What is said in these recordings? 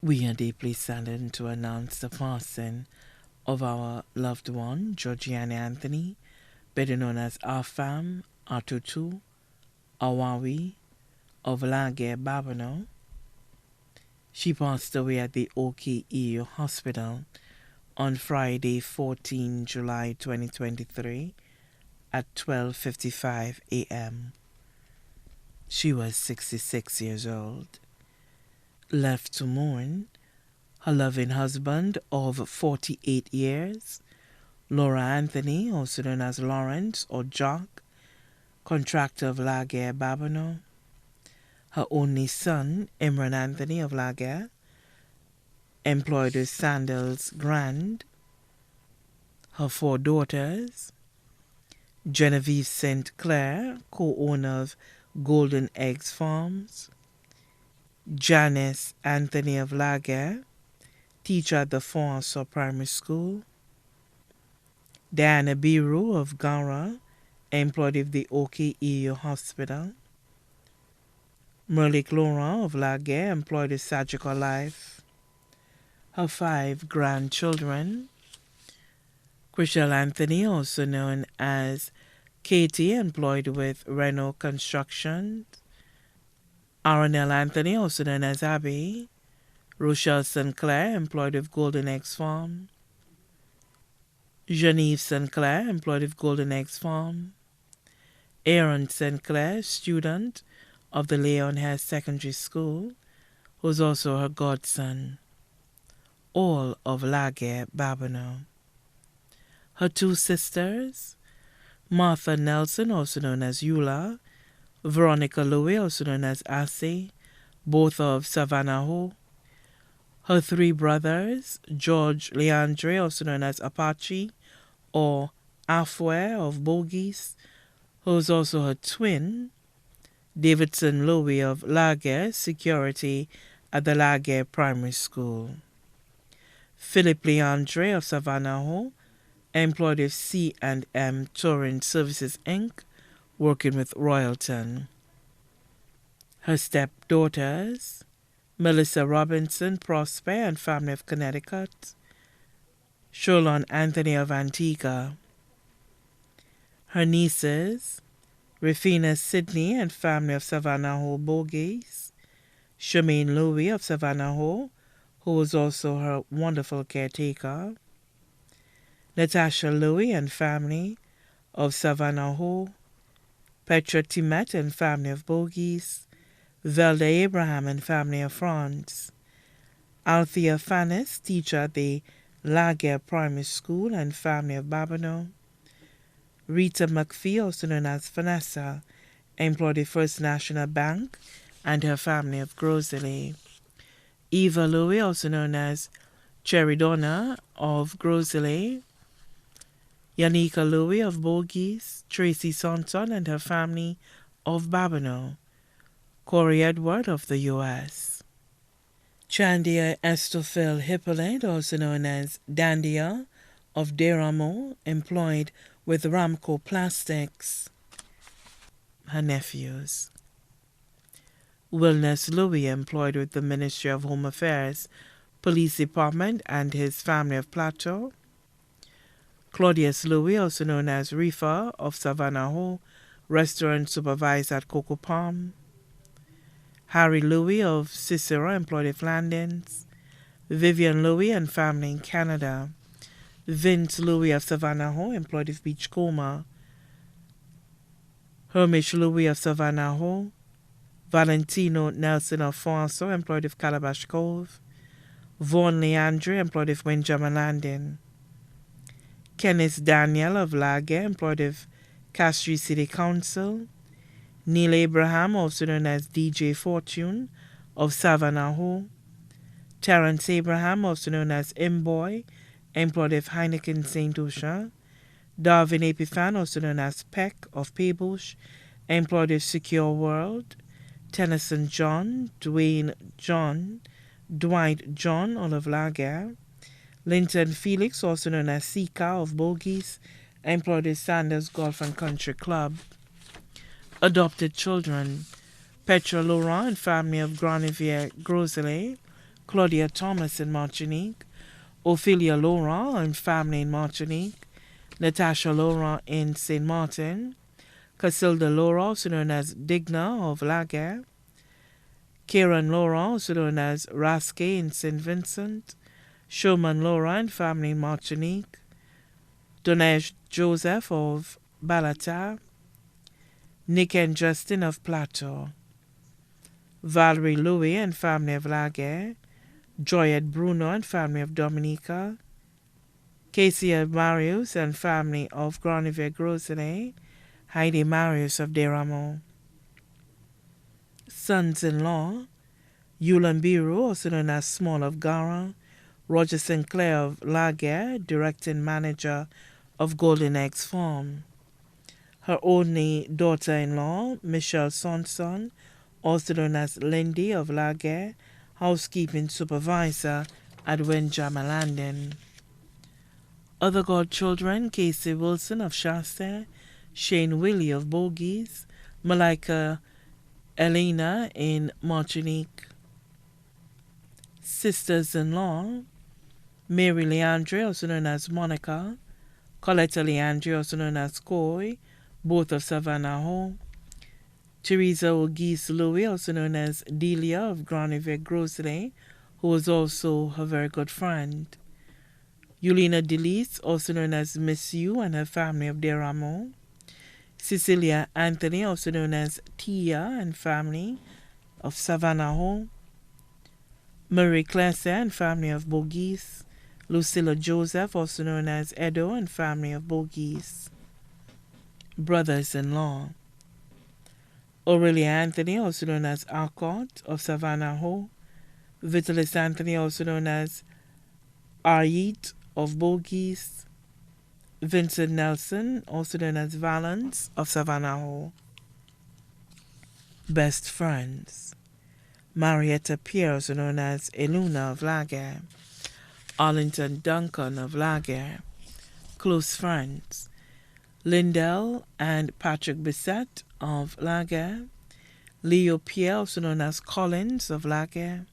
We are deeply saddened to announce the passing of our loved one, Georgiana Anthony, better known as Afam Atutu Awawi of Lage, Babano. She passed away at the OKEU Hospital on Friday, 14 July 2023 at 12:55 a.m. She was 66 years old. Left to mourn, her loving husband of 48 years, Laura Anthony, also known as Lawrence or Jock, contractor of Laguerre, Babano. Her only son, Imran Anthony of Laguerre, employed as Sandals Grand. Her 4 daughters, Genevieve St. Clair, co-owner of Golden Eggs Farms, Janice Anthony of Laguerre, teacher at the Fonso Primary School, Diana Biru of Gara, employed at the OKEU Hospital, Merlik Laurent of Laguerre, employed at Surgical Life. Her 5 grandchildren, Chriselle Anthony, also known as Katie, employed with Renault Construction, Aronel Anthony, also known as Abby, Rochelle Sinclair, employed with Golden Eggs Farm, Genevieve Sinclair, employed with Golden Eggs Farm, Aaron Sinclair, student of the Leon Hess Secondary School, who is also her godson, all of Laguerre, Babano. Her 2 sisters, Martha Nelson, also known as Eula, Veronica Louis, also known as Assie, both of Savannah Ho. Her 3 brothers, George Leandre, also known as Apache, or Afwe of Bogies, who is also her twin, Davidson Louis of Laguerre, security at the Laguerre Primary School, Philip Leandre of Savannah Ho, employed with C&M Touring Services, Inc., working with Royalton. Her stepdaughters, Melissa Robinson, Prosper and family of Connecticut, Sholon Anthony of Antigua. Her nieces, Rafina Sidney and family of Savannah Ho Bogies, Shemaine Louis of Savannah Ho, who was also her wonderful caretaker, Natasha Louis and family of Savannah Ho, Petra Timet and family of Bogies, Velda Abraham and family of France, Althea Fannis, teacher at the Laguerre Primary School and family of Babano, Rita McPhee, also known as Vanessa, employed at First National Bank and her family of Grosley, Eva Louis, also known as Cherry Donna of Grosley, Yanika Louis of Bogies, Tracy Sonson and her family of Babano, Corey Edward of the U.S., Chandia Estofil Hippolyte, also known as Dandia of Deramo, employed with Ramco Plastics, her nephews, Wilness Louis, employed with the Ministry of Home Affairs, Police Department and his family of Plateau, Claudius Louis, also known as Rifa of Savannah Ho, restaurant supervisor at Coco Palm, Harry Louis of Cicero, employed at Flandins, Vivian Louis and family in Canada, Vince Louis of Savannah Ho, employed at Beachcomber, Hermish Louis of Savannah Ho, Valentino Nelson of Fonso, employed with Calabash Cove, Vaughn Leandre, employed with Windjammer Landing, Kenneth Daniel of Laguerre, employed with Castries City Council, Neil Abraham, also known as DJ Fortune, of Savannah Ho, Terence Abraham, also known as Imboy, employed with Heineken St. Lucia, Darwin Epiphan, also known as Peck of Paybush, employed with Secure World, Tennyson John, Dwight John, all of Laguerre, Linton Felix, also known as Sika of Bogies, employed with Sanders Golf and Country Club. Adopted children, Petra Laurent and family of Granivier Grosley, Claudia Thomas in Martinique, Ophelia Laurent and family in Martinique, Natasha Laurent in St. Martin, Casilda Laurent, also known as Digna of Laguerre, Kieran Laurent, also known as Rasque in St. Vincent, Showman Laurent and family in Martinique, Donej Joseph of Balata, Nick and Justin of Plateau, Valerie Louis and family of Laguerre, Joyette Bruno and family of Dominica, Casey Marius and family of Granivier-Grossenet, Heidi Marius of Desrameaux. Sons-in-law, Yulan Biru, also known as Small of Gara, Roger Sinclair of Laguerre, directing manager of Golden Eggs Farm. Her only daughter-in-law, Michelle Sonson, also known as Lindy of Laguerre, housekeeping supervisor at Windjammer Landing. Other godchildren, Casey Wilson of Shasta, Shane Willie of Bogies, Malika Elena in Martinique. Sisters-in-law, Mary Leandre, also known as Monica, Coletta Leandre, also known as Coy, both of Savannah Ho, Teresa Ogis Louis, also known as Delia of Granivier-Grossenet, who was also her very good friend. Yulina Delise, also known as Miss U, and her family of Desrameaux. Cecilia Anthony, also known as Tia and family of Savannah Ho. Marie Clesse and family of Bogies. Lucilla Joseph, also known as Edo and family of Bogies. Brothers-in-law, Aurelia Anthony, also known as Arcot of Savannah Ho. Vitalis Anthony, also known as Ayit of Bogies. Vincent Nelson, also known as Valance of Savannah Ho. Best friends, Marietta Pierre, also known as Eluna of Laguerre. Arlington Duncan of Laguerre. Close friends, Lindell and Patrick Bissett of Laguerre. Leo Pierre, also known as Collins of Laguerre.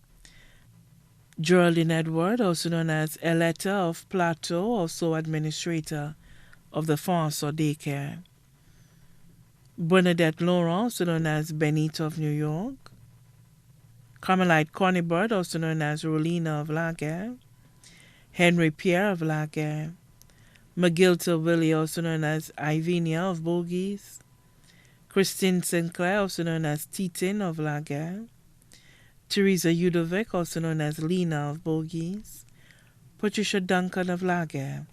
Geraldine Edward, also known as Eletta of Plateau, also administrator of the Farce or Daycare. Bernadette Laurent, also known as Benita of New York. Carmelite Cornybird, also known as Rolina of Laguerre. Henry Pierre of Laguerre. McGilta Willie, also known as Ivenia of Bogies. Christine Sinclair, also known as Titin of Laguerre. Teresa Udovic, also known as Lena of Bogies. Patricia Duncan of Laguerre.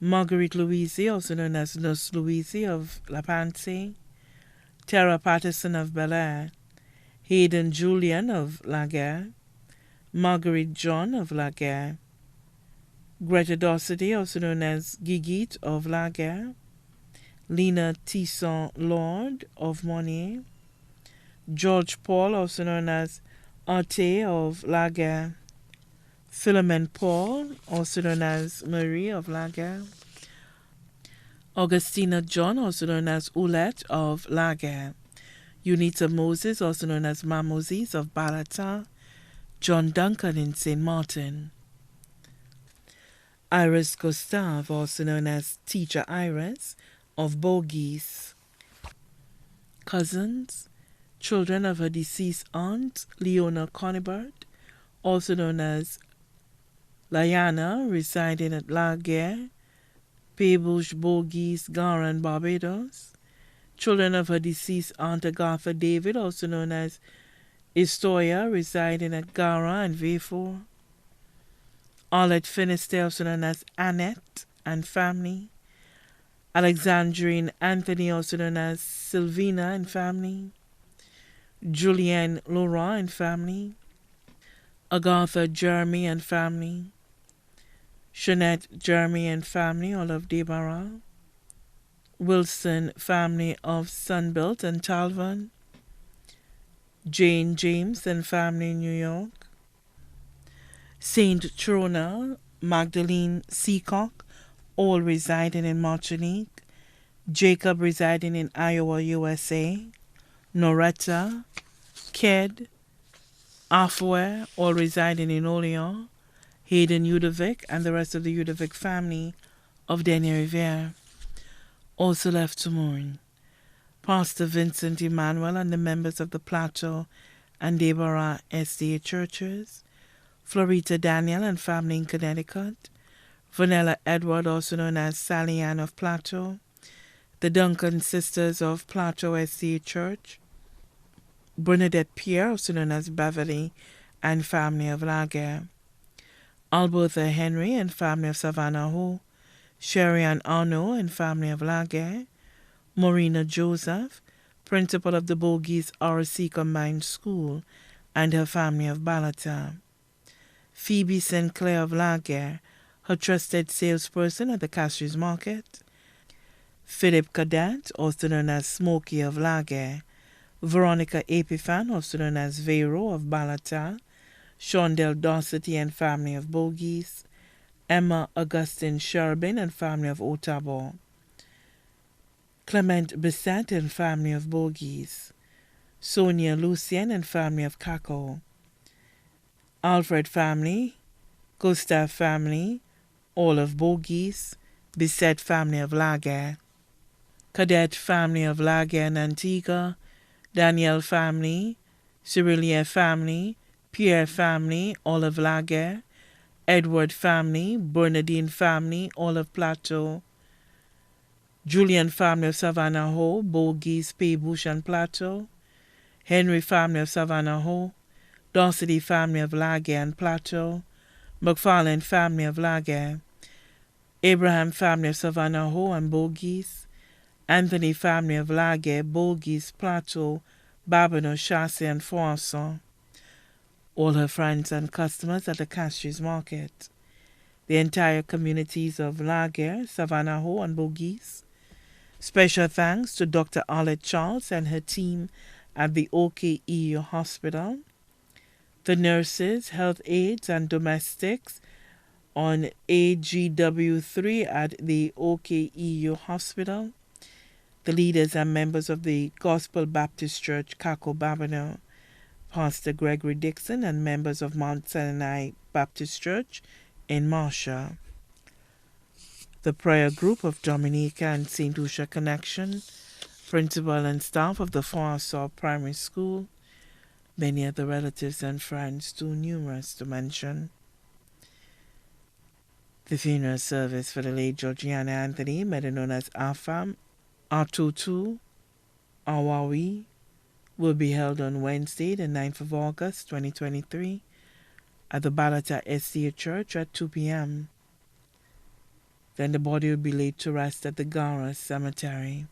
Marguerite Louise, also known as Nurse Louise of La Panse. Tara Patterson of Bel Air. Hayden Julian of Laguerre. Marguerite John of Laguerre. Greta Dossity, also known as Gigit of Laguerre. Lena Tisson Lord of Monnier. George Paul, also known as Arte of Laguerre. Philomene Paul, also known as Marie of Laguerre. Augustina John, also known as Oulette of Laguerre. Unita Moses, also known as Mamoses of Balata. John Duncan in St. Martin. Iris Gustave, also known as Teacher Iris of Bogies. Cousins, children of her deceased aunt, Leona Conibert, also known as Liana, residing at Laguerre, Peebush, Bogies, Gara, and Barbados. Children of her deceased aunt Agatha David, also known as Estoya, residing at Gara and Vefor. Arlette Finister, also known as Annette and family. Alexandrine Anthony, also known as Sylvina and family. Julianne Laurent and family. Agatha Jeremy and family. Jeanette Jeremy and family, all of Debarra. Wilson family of Sunbelt and Talvan. Jane James and family in New York. Saint Trona, Magdalene Seacock, all residing in Martinique. Jacob residing in Iowa, USA. Noretta, Ked, Afware, all residing in Olean, Hayden Udovic, and the rest of the Udovic family of Daniel Rivera also left to mourn. Pastor Vincent Emmanuel and the members of the Plateau and Deborah SDA churches, Florita Daniel and family in Connecticut, Vanilla Edward, also known as Sally Ann of Plateau, the Duncan Sisters of Plateau SDA Church, Bernadette Pierre, also known as Beverly, and family of Laguerre, Albertha Henry and family of Savannah Ho, Sherry Ann Arno and family of Laguerre, Morena Joseph, principal of the Bogies RC Combined School, and her family of Balata, Phoebe St. Clair of Laguerre, her trusted salesperson at the Castries Market, Philip Cadet, also known as Smokey of Laguerre, Veronica Epiphan, also known as Vero of Balata, Shondell Dossety and family of Bogies, Emma Augustine Sherbin and family of Otago, Clement Bissett and family of Bogies, Sonia Lucien and family of Caco, Alfred family, Gustav family, all of Bogies, Bissett family of Laguerre, Cadet family of Laguerre and Antigua, Danielle family, Cyrilia family, Pierre family, all of Laguerre, Edward family, Bernadine family, all of Plateau, Julian family of Savannah Ho, Bogies, Paybush and Plateau, Henry family of Savannah Ho, Dorsety family of Laguerre and Plateau, McFarlane family of Laguerre, Abraham family of Savannah Ho and Bogies, Anthony family of Laguerre, Bogies, Plateau, Babino, Chasse and Foisson, all her friends and customers at the Castries Market, the entire communities of Laguerre, Savannah Ho and Bogies. Special thanks to Dr. Arlette Charles and her team at the OKEU Hospital, the nurses, health aides, and domestics on AGW3 at the OKEU Hospital, the leaders and members of the Gospel Baptist Church, Caco Babino, Pastor Gregory Dixon, and members of Mount Sinai Baptist Church in Marcia, the prayer group of Dominica and St. Lucia Connection, principal and staff of the Foursault Primary School, many other relatives and friends too numerous to mention. The funeral service for the late Georgiana Anthony, better known as Afam, Atutu, Awawi, will be held on Wednesday, the 9th of August, 2023, at the Balata SDA Church at 2 p.m. Then the body will be laid to rest at the Gara Cemetery.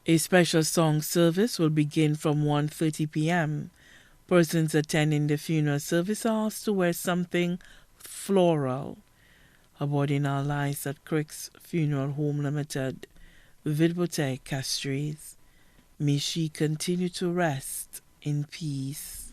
A special song service will begin from 1:30 p.m. Persons attending the funeral service are asked to wear something floral. Aboarding our lives at Crick's Funeral Home Limited, Vidbote Castries. May she continue to rest in peace.